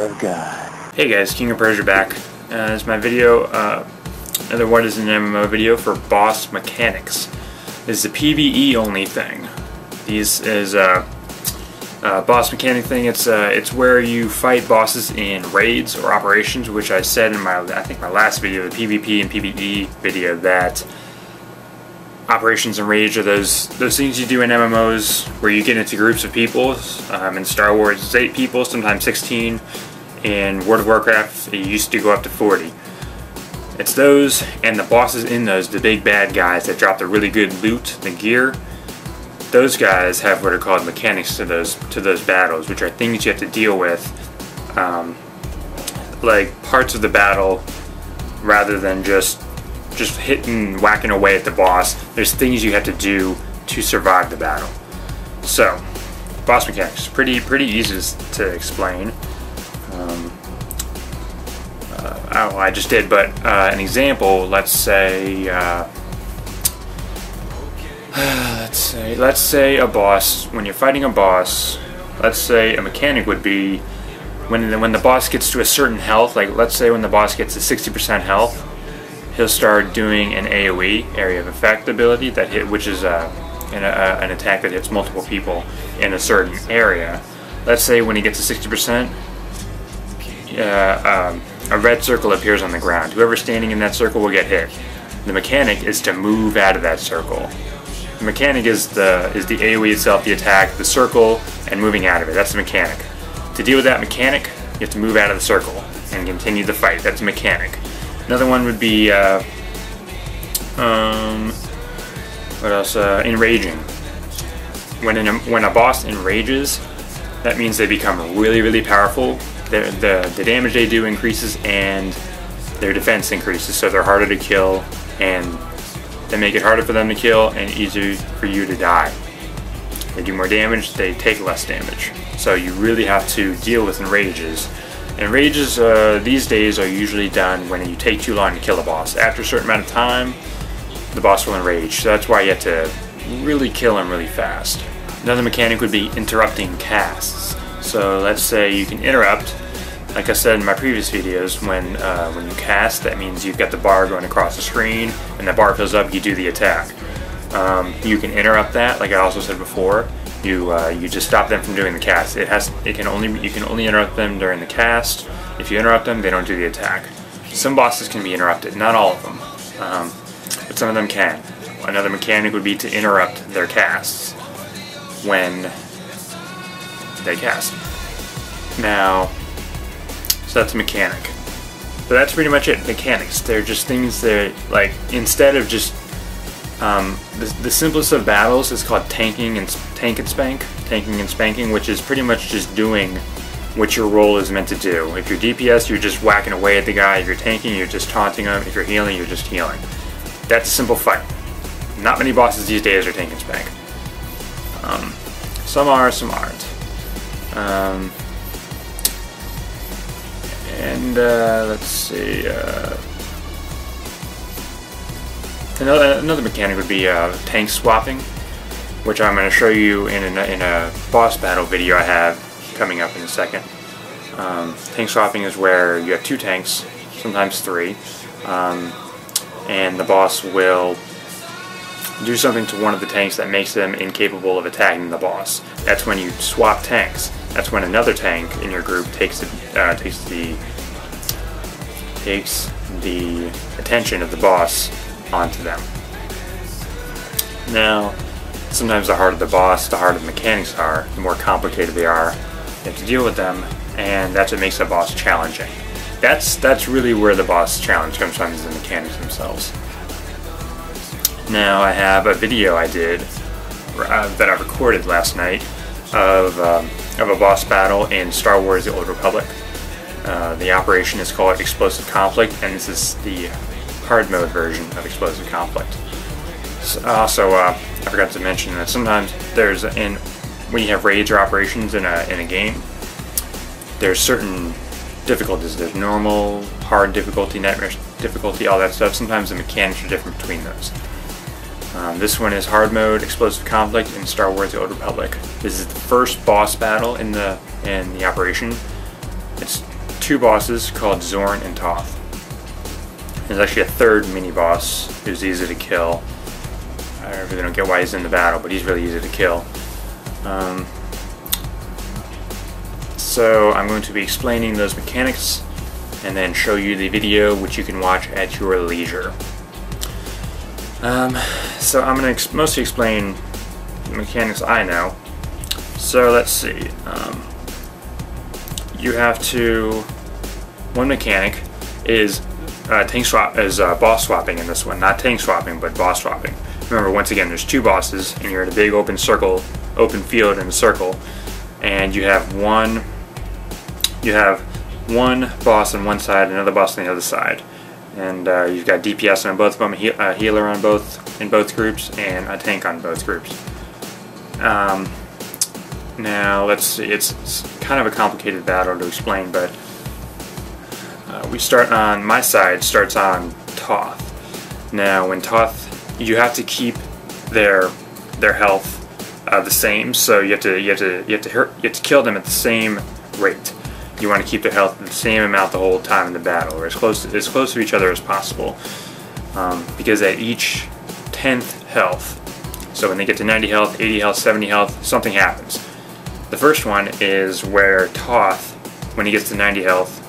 of God. Hey guys, Kingopersia back. This is my video, another one is an MMO video for boss mechanics. This is a PvE only thing. This is a boss mechanic thing. It's where you fight bosses in raids or operations, which I said in my last video, the PvP and PvE video, that operations and raids are those things you do in MMOs where you get into groups of people. In Star Wars it's 8 people, sometimes 16. In World of Warcraft it used to go up to 40. It's those, and the bosses in those, the big bad guys that drop the really good loot, the gear. Those guys have what are called mechanics to those battles, which are things you have to deal with, like parts of the battle, rather than just hitting, whacking away at the boss. There's things you have to do to survive the battle. So, boss mechanics, pretty easy to explain. I just did, but an example. Let's say a boss. When you're fighting a boss, let's say a mechanic would be when the boss gets to a certain health. Like let's say when the boss gets to 60% health, he'll start doing an AOE, area of effect ability, which is an attack that hits multiple people in a certain area. Let's say when he gets to 60%, a red circle appears on the ground. Whoever's standing in that circle will get hit. The mechanic is to move out of that circle. The mechanic is the AOE itself, the attack, the circle, and moving out of it. That's the mechanic. To deal with that mechanic, you have to move out of the circle and continue the fight. That's a mechanic. Another one would be, what else? Enraging. When a boss enrages, that means they become really powerful. The damage they do increases and their defense increases, so they're harder to kill, and they make it harder for them to kill and easier for you to die. They do more damage, they take less damage. So you really have to deal with enrages. Enrages these days are usually done when you take too long to kill a boss. After a certain amount of time, the boss will enrage. So that's why you have to really kill him really fast. Another mechanic would be interrupting casts. So let's say you can interrupt. Like I said in my previous videos, when you cast, that means you've got the bar going across the screen, and the bar fills up, you do the attack. You can interrupt that, like I also said before. You just stop them from doing the cast. You can only interrupt them during the cast. If you interrupt them, they don't do the attack. Some bosses can be interrupted, not all of them, but some of them can. Another mechanic would be to interrupt their casts when they cast. Now, so that's a mechanic. But that's pretty much it. Mechanics. They're just things that, like, instead of just the simplest of battles is called tanking and spanking, which is pretty much just doing what your role is meant to do. If you're DPS, you're just whacking away at the guy. If you're tanking, you're just taunting him. If you're healing, you're just healing. That's a simple fight. Not many bosses these days are tank and spank. Some are, some aren't. Let's see. Another mechanic would be tank swapping, which I'm going to show you in a boss battle video I have coming up in a second. Tank swapping is where you have 2 tanks, sometimes 3, and the boss will do something to one of the tanks that makes them incapable of attacking the boss. That's when you swap tanks. That's when another tank in your group takes the attention of the boss onto them. Now, sometimes the harder the boss, the harder the mechanics are, the more complicated they are. You have to deal with them, and that's what makes a boss challenging. That's really where the boss challenge comes from, is the mechanics themselves. Now I have a video I did that I recorded last night of a boss battle in Star Wars: The Old Republic. The operation is called Explosive Conflict, and this is the hard mode version of Explosive Conflict. Also, I forgot to mention that sometimes when you have raids or operations in a game, there's certain difficulties. There's normal, hard difficulty, nightmare difficulty, all that stuff. Sometimes the mechanics are different between those. This one is hard mode, Explosive Conflict in Star Wars: The Old Republic. This is the first boss battle in the operation. it's two bosses called Zorn and Toth. There's actually a third mini-boss who's easy to kill. I really don't get why he's in the battle, but he's really easy to kill. So I'm going to be explaining those mechanics and then show you the video, which you can watch at your leisure. So I'm going to mostly explain the mechanics I know. So let's see. You have to. One mechanic is boss swapping in this one. Not tank swapping, but boss swapping. Remember, once again, there's two bosses, and you're in a big open circle, open field in a circle, and you have one boss on one side, another boss on the other side, and you've got DPS on both of them, a healer on in both groups, and a tank on both groups. Now let's see. It's kind of a complicated battle to explain, but we start on my side. Starts on Toth. Now, when Toth, you have to keep their health the same. So you have to kill them at the same rate. You want to keep their health the same amount the whole time in the battle, or as close to each other as possible. Because at each 10th health, so when they get to 90 health, 80 health, 70 health, something happens. The first one is where Toth, when he gets to 90 health,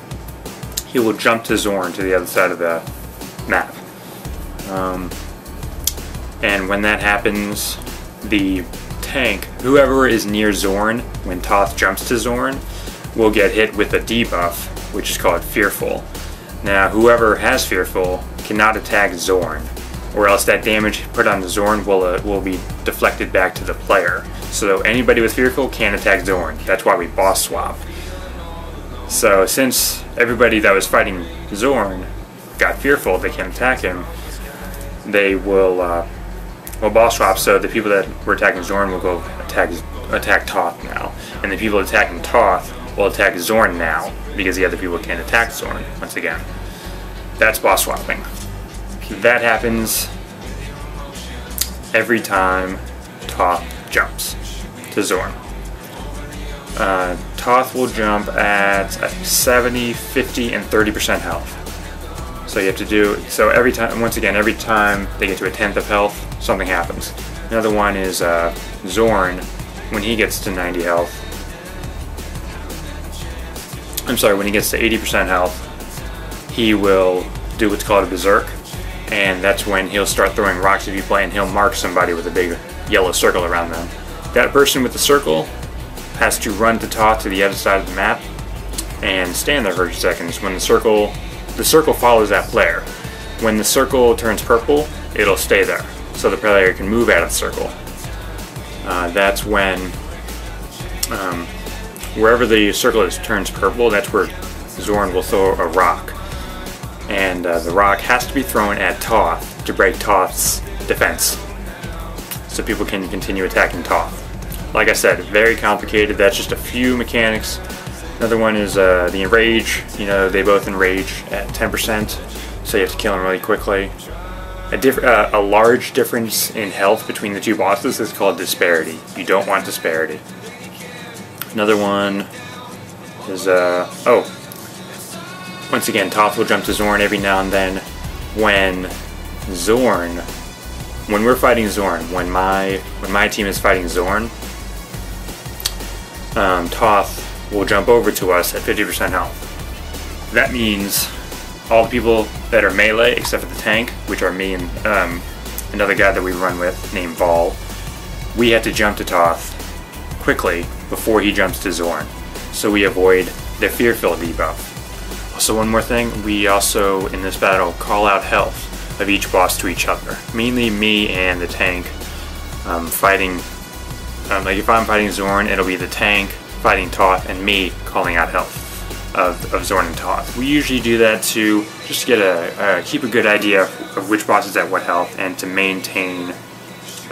he will jump to Zorn to the other side of the map. And when that happens, the tank, whoever is near Zorn when Toth jumps to Zorn, will get hit with a debuff, which is called Fearful. Now, whoever has Fearful cannot attack Zorn, or else that damage put on the Zorn will be deflected back to the player. So anybody with Fearful can't attack Zorn. That's why we boss swap. So since everybody that was fighting Zorn got Fearful, they can't attack him, they will boss swap, so the people that were attacking Zorn will go attack Toth now. And the people attacking Toth will attack Zorn now, because the other people can't attack Zorn, once again. That's boss swapping. That happens every time Toth jumps to Zorn. Toth will jump at 70, 50, and 30% health. So you have to do, so every time, once again, every time they get to a 10th of health, something happens. Another one is Zorn, when he gets to 90 health. I'm sorry, when he gets to 80% health, he will do what's called a berserk, and that's when he'll start throwing rocks at people, and he'll mark somebody with a big yellow circle around them. That person with the circle has to run to Toth to the other side of the map and stand there for a few seconds. When the circle follows that player. When the circle turns purple, it'll stay there, so the player can move out of the circle. That's when, wherever the circle turns purple, that's where Zorn will throw a rock. And the rock has to be thrown at Toth to break Toth's defense, so people can continue attacking Toth. Like I said, very complicated. That's just a few mechanics. Another one is the enrage. You know, they both enrage at 10%, so you have to kill them really quickly. A large difference in health between the two bosses is called disparity. You don't want disparity. Another one is once again, Toth will jump to Zorn every now and then. When we're fighting Zorn, when my team is fighting Zorn, Toth will jump over to us at 50% health. That means all the people that are melee, except for the tank, which are me and another guy that we run with named Vol, we have to jump to Toth quickly before he jumps to Zorn, so we avoid the Fearful debuff. Also, one more thing, we also, in this battle, call out health of each boss to each other. Mainly me and the tank fighting, like if I'm fighting Zorn, it'll be the tank fighting Toth and me calling out health of Zorn and Toth. We usually do that to just get keep a good idea of which boss is at what health, and to maintain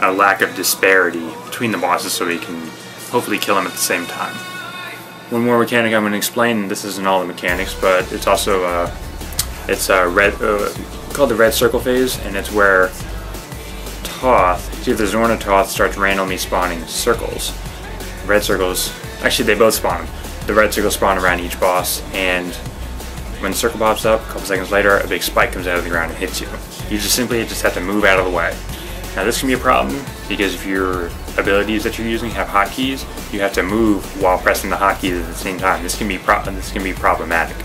a lack of disparity between the bosses so we can hopefully kill them at the same time. One more mechanic I'm going to explain, this isn't all the mechanics, but it's also called the red circle phase, and it's where Toth, either Zorn or Toth, starts randomly spawning circles. Red circles, actually they both spawn them. the red circle spawn around each boss, and when the circle pops up, a couple seconds later, a big spike comes out of the ground and hits you. You just simply have to move out of the way. Now this can be a problem because if your abilities that you're using have hotkeys, you have to move while pressing the hotkeys at the same time. This can be problematic.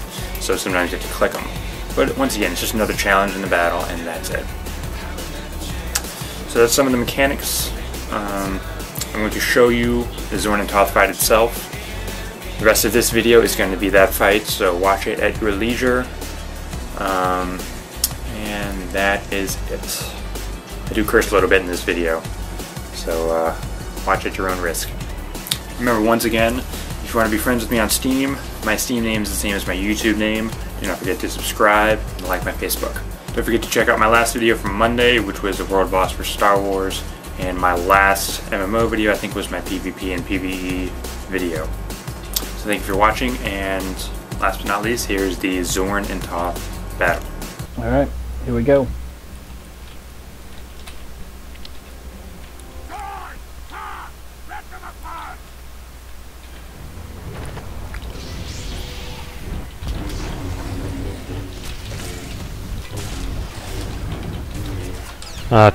So sometimes you have to click them. But once again, it's just another challenge in the battle, and that's it. So that's some of the mechanics. I'm going to show you the Zorn and Toth fight itself. The rest of this video is going to be that fight, so watch it at your leisure. And that is it. I do curse a little bit in this video, so watch at your own risk. Remember, once again, if you want to be friends with me on Steam, my Steam name is the same as my YouTube name. Do not forget to subscribe and like my Facebook. Don't forget to check out my last video from Monday, which was a world boss for Star Wars, and my last MMO video, I think, was my PvP and PvE video. So thank you for watching, and last but not least, here's the Zorn and Toth battle. Alright, here we go.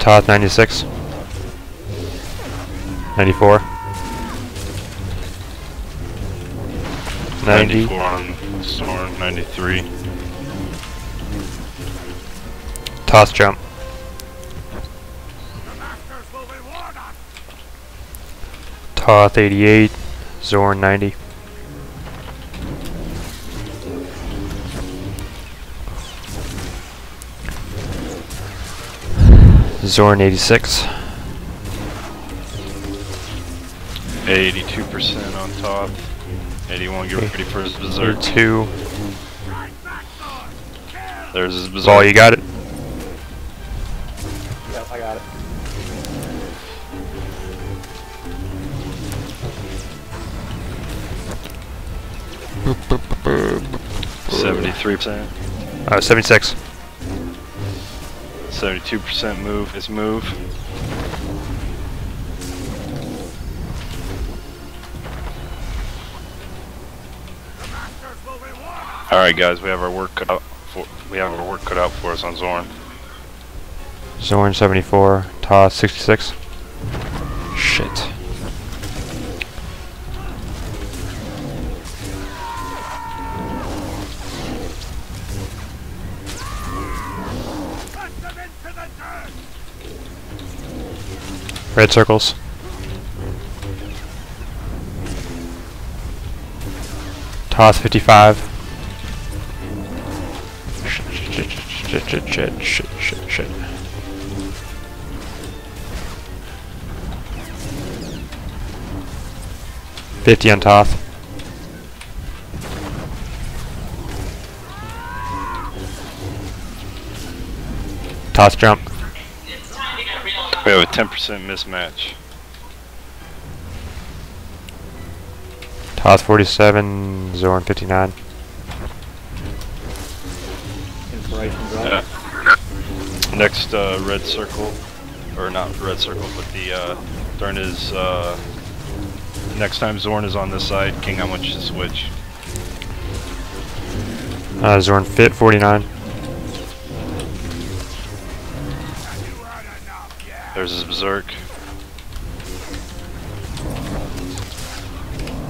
Toth 96, 94, 90, 94 on Zorn, 93. Toth jump, Toth 88, Zorn 90. Zorn 86. 82% on top. 81, get ready for his berserk. 2. There's his berserk. Ball, you got it? Yep, I got it. %73%. 76. 72% move, his move. Alright guys, we have our work cut out for us on Zorn. Zorn 74, Toth 66. Shit. Red circles. Toth 55. Shit. 50 on Toth. Toth jump. We have a 10% mismatch. Toth 47, Zorn 59. Inspiration drop. Yeah. Next red circle, or not red circle, but the during his next time Zorn is on this side, King, I want you to switch. Zorn fit 49. There's his berserk.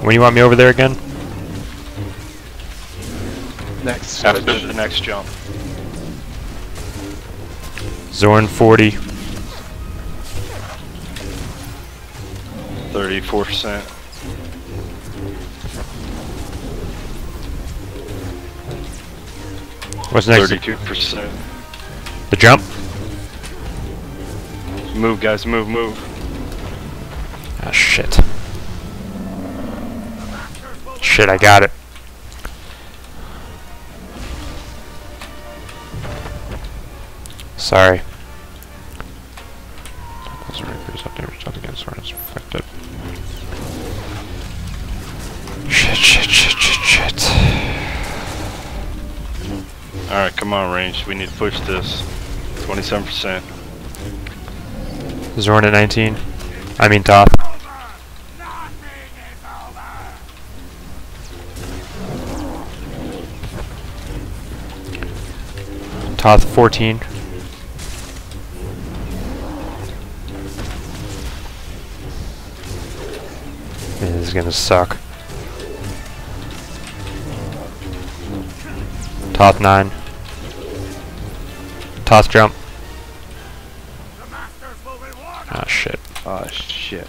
When you want me over there again? Next. After the next jump. Zorn 40. 34%. What's next? 32%. The jump? Move, guys, move. Ah, shit. Shit, I got it. Sorry. Shit. Alright, come on, range. We need to push this. 27%. Zorn at 19. I mean Toth. Toth 14. This is gonna suck. Toth 9. Toth jump. Ah shit. Ah, shit.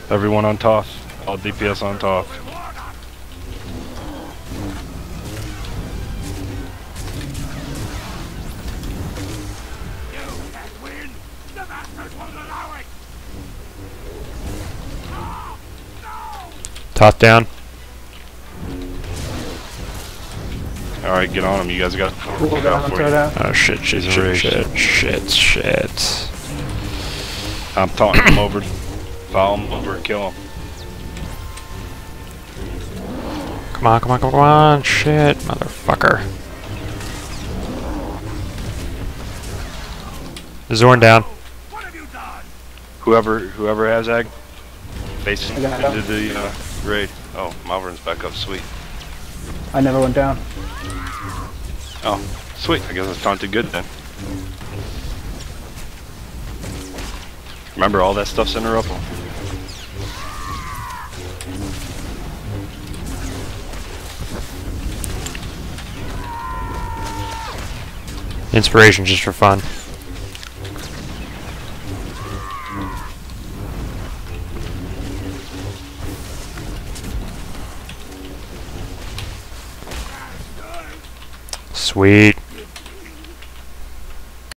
Everyone on Toth. All DPS on Toth. Toth down. Alright, get on him. You guys got Look look out down, for throw you. down. Oh shit, shit, He's shit, erased. shit. I'm taunting him over. Foul him over. Kill him. Come on, come on, come on. Shit, motherfucker. Zorn down. Whoever has ag, facing I got into the raid. Oh, Malvern's back up. Sweet. I never went down. Oh, sweet. I guess it's taunted good then. Remember, all that stuff's in the ruffle. Inspiration just for fun. Sweet.